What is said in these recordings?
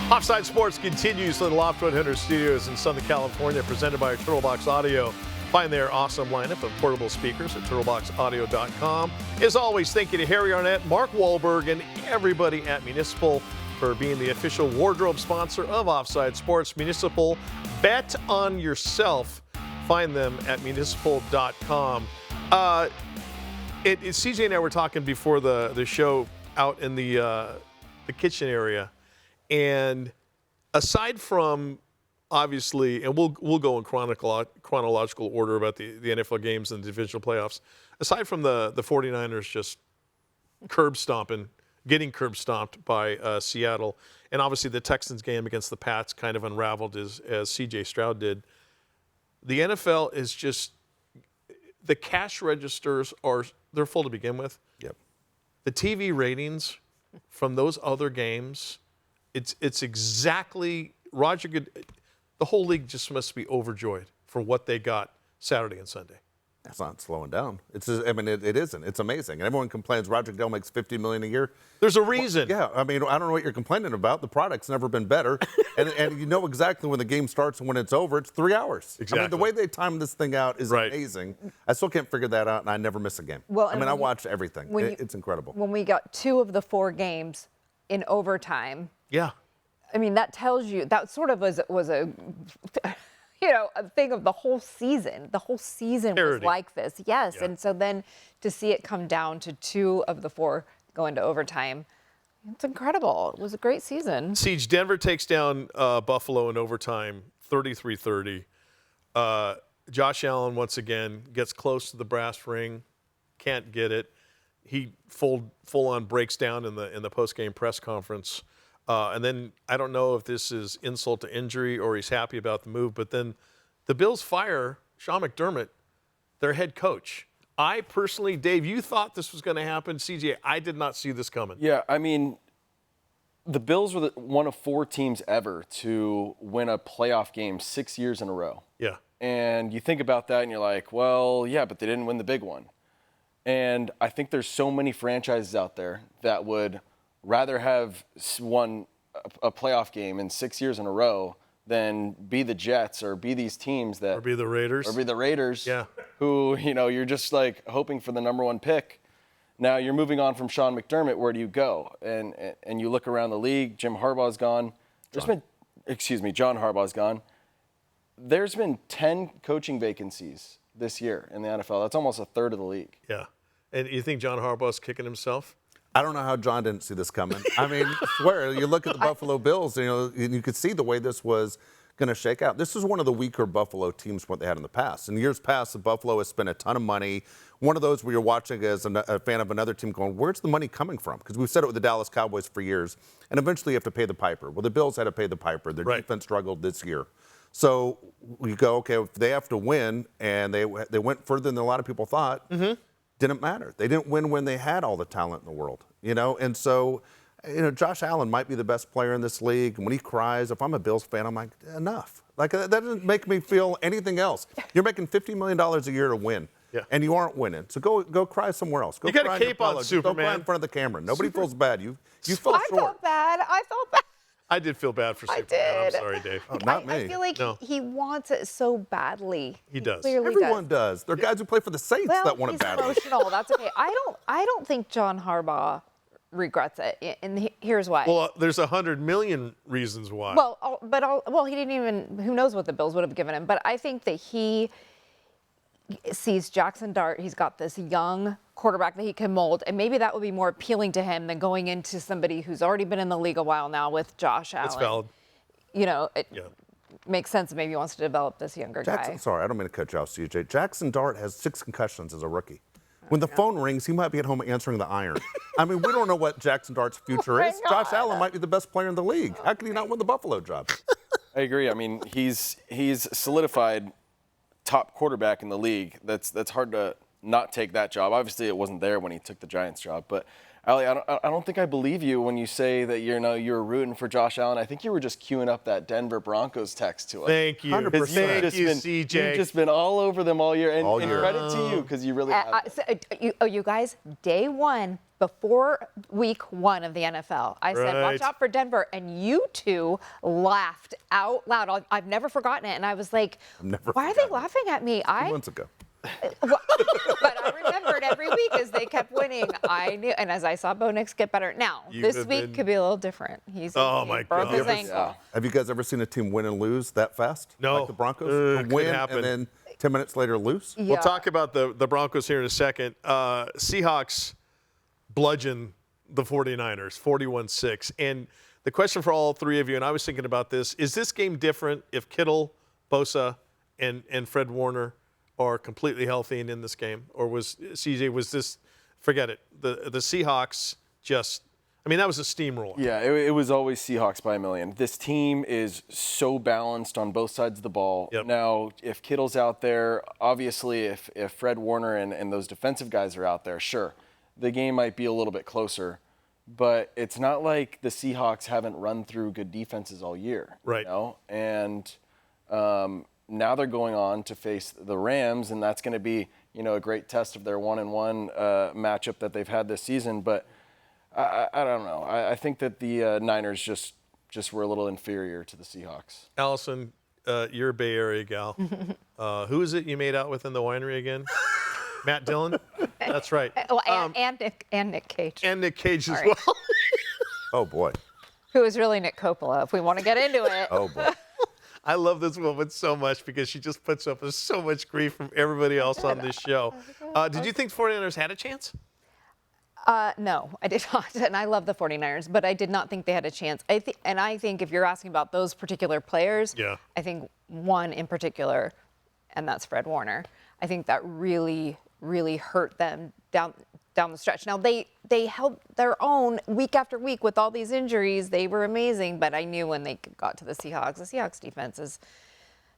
Offside Sports continues from the Loft 100 Studios in Southern California, presented by Turtlebox Audio. Find their awesome lineup of portable speakers at turtleboxaudio.com. As always, thank you to Harry Arnett, Mark Wahlberg, and everybody at Municipal for being the official wardrobe sponsor of Offside Sports. Municipal, bet on yourself. Find them at municipal.com. CJ and I were talking before the show out in the kitchen area. And aside from, obviously, and we'll go in chronological order about the NFL games and the divisional playoffs, aside from the 49ers just getting curb stomped by Seattle, and obviously the Texans game against the Pats kind of unraveled as CJ Stroud did, the NFL is just, the cash registers they're full to begin with. Yep. The TV ratings from those other games, it's exactly, the whole league just must be overjoyed for what they got Saturday and Sunday. That's not slowing down. It isn't. It's amazing. And everyone complains Roger Goodell makes $50 million a year. There's a reason. Well, yeah, I don't know what you're complaining about. The product's never been better. and you know exactly when the game starts and when it's over. It's 3 hours. Exactly. The way they time this thing out is amazing. I still can't figure that out, and I never miss a game. Well, I watch everything. It's incredible. When we got 2 of the 4 games in overtime. Yeah. That tells you, that sort of was a a thing of the whole season. The whole season was like this. Yes. Yeah. And so then to see it come down to 2 of the 4 go into overtime, it's incredible. It was a great season. Siege, Denver takes down Buffalo in overtime, 33-30. Josh Allen, once again, gets close to the brass ring, can't get it. He full-on breaks down in the post-game press conference. And then I don't know if this is insult to injury or he's happy about the move, but then the Bills fire Sean McDermott, their head coach. I personally, Dave, you thought this was going to happen. CJ, I did not see this coming. Yeah, the Bills were one of 4 teams ever to win a playoff game 6 years in a row. Yeah. And you think about that and you're like, well, yeah, but they didn't win the big one. And I think there's so many franchises out there that would rather have won a playoff game in 6 years in a row than be the Jets or be these teams that... Or be the Raiders. Yeah. Who, you're just like hoping for the number 1 pick. Now you're moving on from Sean McDermott. Where do you go? And you look around the league. John Harbaugh's gone. John Harbaugh's gone. There's been 10 coaching vacancies this year in the NFL. That's almost a third of the league. Yeah. And you think John Harbaugh's kicking himself? I don't know how John didn't see this coming. I swear, you look at the Buffalo Bills, and you could see the way this was going to shake out. This is one of the weaker Buffalo teams from what they had in the past. In years past, the Buffalo has spent a ton of money. One of those where you're watching as a fan of another team going, where's the money coming from? Because we've said it with the Dallas Cowboys for years, and eventually you have to pay the piper. Well, the Bills had to pay the piper. Their defense struggled this year. So we go, okay, if they have to win, and they went further than a lot of people thought, didn't matter. They didn't win when they had all the talent in the world, And so, Josh Allen might be the best player in this league. And when he cries, if I'm a Bills fan, I'm like, enough. Like, that doesn't make me feel anything else. You're making $50 million a year to win. Yeah. And you aren't winning. So go cry somewhere else. Go you got a cape on, Superman. Go cry in front of the camera. Nobody feels bad. You feel short. I felt bad. I did feel bad for Superman. I'm sorry, Dave. Oh, not me. I feel like he wants it so badly. He does. Everyone does. There are guys who play for the Saints that want it badly. He's emotional. That's okay. I don't think John Harbaugh regrets it, and here's why. Well, there's 100 million reasons why. He didn't even. Who knows what the Bills would have given him? But I think that he sees Jackson Dart. He's got this young quarterback that he can mold, and maybe that would be more appealing to him than going into somebody who's already been in the league a while now with Josh Allen. That's valid. It makes sense. Maybe he wants to develop this younger guy. Sorry, I don't mean to cut you off, CJ. Jackson Dart has 6 concussions as a rookie. When the phone rings, he might be at home answering the iron. We don't know what Jackson Dart's future is. Josh Allen might be the best player in the league. How can he not win the Buffalo job? I agree. He's solidified top quarterback in the league. That's hard to not take that job. Obviously, it wasn't there when he took the Giants job. But, Allie, I don't think I believe you when you say that you're rooting for Josh Allen. I think you were just queuing up that Denver Broncos text to us. Thank you. 100%. Thank you, CJ. You've just been all over them all year. And All year. credit to you because you really have. You guys, day 1, before week 1 of the NFL. I said, watch out for Denver. And you two laughed out loud. I've never forgotten it. And I was like, why are they laughing at me? 2 months ago. But I remembered every week as they kept winning. I knew, and as I saw Bo Nix get better. Now, this week could be a little different. He broke his ankle. Have you guys ever seen a team win and lose that fast? No. Like the Broncos? Win and then 10 minutes later lose? Yeah. We'll talk about the Broncos here in a second. Seahawks bludgeon the 49ers, 41-6. And the question for all three of you, and I was thinking about this, is this game different if Kittle, Bosa, and Fred Warner are completely healthy and in this game? Or was this, forget it, the Seahawks just, I mean, that was a steamroller. Yeah, it was always Seahawks by a million. This team is so balanced on both sides of the ball. Yep. Now, if Kittle's out there, obviously if Fred Warner and those defensive guys are out there, sure, the game might be a little bit closer. But it's not like the Seahawks haven't run through good defenses all year. Right. You know? And now they're going on to face the Rams, and that's going to be, a great test of their 1-1 matchup that they've had this season. But I don't know. I think that the Niners just were a little inferior to the Seahawks. Allison, you're a Bay Area gal. Who is it you made out with in the winery again? Matt Dillon? That's right. Well, and Nick Cage. And Nick Cage as Sorry. well. Oh, boy. Who is really Nick Coppola, if we want to get into it. Oh, boy. I love this woman so much because she just puts up with so much grief from everybody else on this show. Did you think 49ers had a chance? No, I did not. And I love the 49ers, but I did not think they had a chance. I think if you're asking about those particular players, I think one in particular, and that's Fred Warner. I think that really, really hurt them down the stretch. Now, they held their own week after week with all these injuries. They were amazing, but I knew when they got to the Seahawks defense is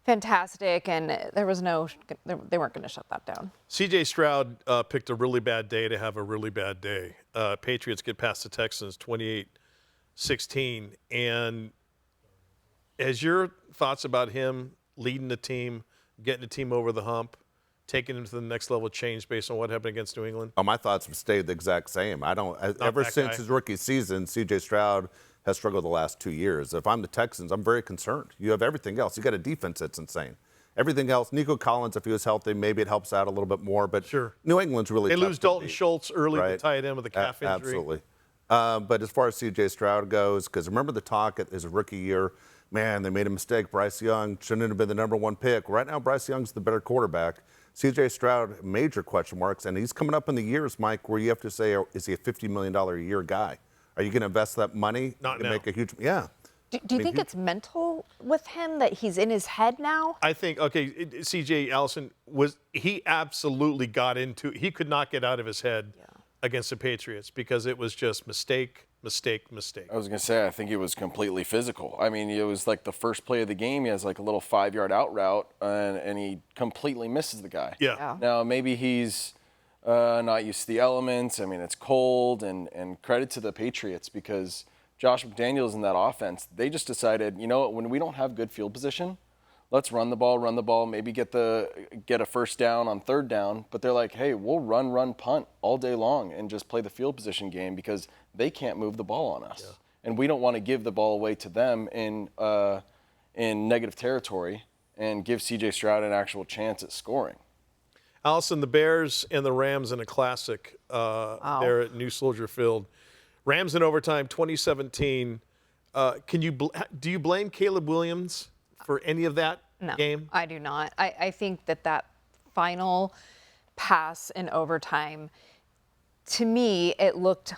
fantastic, and they weren't going to shut that down. C.J. Stroud picked a really bad day to have a really bad day. Patriots get past the Texans 28-16. And has your thoughts about him leading the team, getting the team over the hump, taking him to the next level changed based on what happened against New England? Oh, my thoughts have stayed the exact same. Ever since his rookie season, C.J. Stroud has struggled the last 2 years. If I'm the Texans, I'm very concerned. You have everything else. You got a defense that's insane. Everything else, Nico Collins, if he was healthy, maybe it helps out a little bit more. But sure. New England's really They tough lose to Dalton beat, Schultz early right? to tie it in with a calf injury. Absolutely. But as far as C.J. Stroud goes, because remember the talk at his rookie year, man, they made a mistake. Bryce Young shouldn't have been the #1 pick. Right now, Bryce Young's the better quarterback. C.J. Stroud, major question marks, and he's coming up in the years, Mike, where you have to say, is he a $50 million a year guy? Are you going to invest that money? Not now. Make a huge, yeah. Do you think it's mental with him that he's in his head now? I think, C.J. Allison, he absolutely got into, he could not get out of his head against the Patriots because it was just mistake. I was going to say, I think it was completely physical. I mean, it was like the first play of the game. He has like a little 5-yard out route, and he completely misses the guy. Yeah. Now, maybe he's not used to the elements. I mean, it's cold, and credit to the Patriots because Josh McDaniels in that offense, they just decided, when we don't have good field position, let's run the ball, maybe get a first down on third down. But they're like, hey, we'll run, punt all day long and just play the field position game because they can't move the ball on us. Yeah. And we don't want to give the ball away to them in negative territory and give C.J. Stroud an actual chance at scoring. Allison, the Bears and the Rams in a classic there at New Soldier Field. Rams in overtime, 2017. Do you blame Caleb Williams for any of that game? No, I do not. I think that final pass in overtime, to me, it looked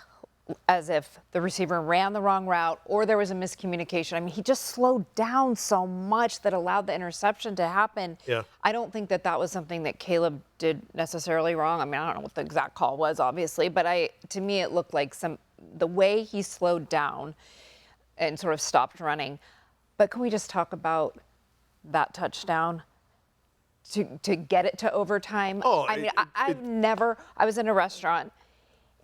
as if the receiver ran the wrong route or there was a miscommunication. I mean, he just slowed down so much that allowed the interception to happen. Yeah. I don't think that was something that Caleb did necessarily wrong. I mean, I don't know what the exact call was, obviously, but to me, it looked like the way he slowed down and sort of stopped running. But can we just talk about that touchdown to get it to overtime? Oh, I mean, I was in a restaurant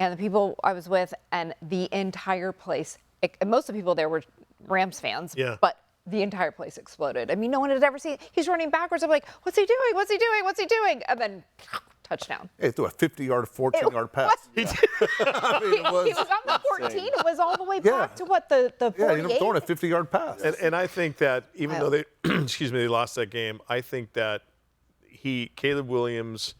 and the people I was with and the entire place, most of the people there were Rams fans, but the entire place exploded. I mean, no one had ever seen, he's running backwards. I'm like, what's he doing? And then touchdown. Hey, he threw a 50-yard, 14-yard pass. He did. I mean, it was, He was on the 14. It was all the way back to what, the 48? yeah, he ended up throwing a 50-yard pass. And I think that even though they, they lost that game, I think that Caleb Williams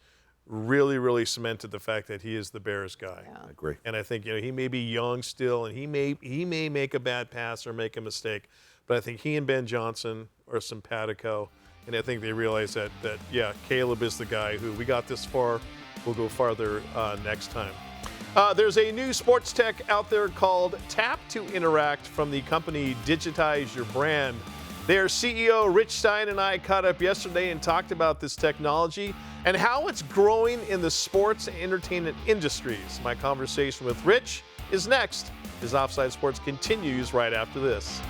really cemented the fact that he is the Bears guy. Yeah. I agree. And I think he may be young still, and he may make a bad pass or make a mistake, but I think he and Ben Johnson are simpatico, and I think they realize that Caleb is the guy who we got this far. We'll go farther next time. There's a new sports tech out there called Tap to Interact from the company Digitize Your Brand. Their CEO, Rich Stein, and I caught up yesterday and talked about this technology and how it's growing in the sports and entertainment industries. My conversation with Rich is next as Offside Sports continues right after this.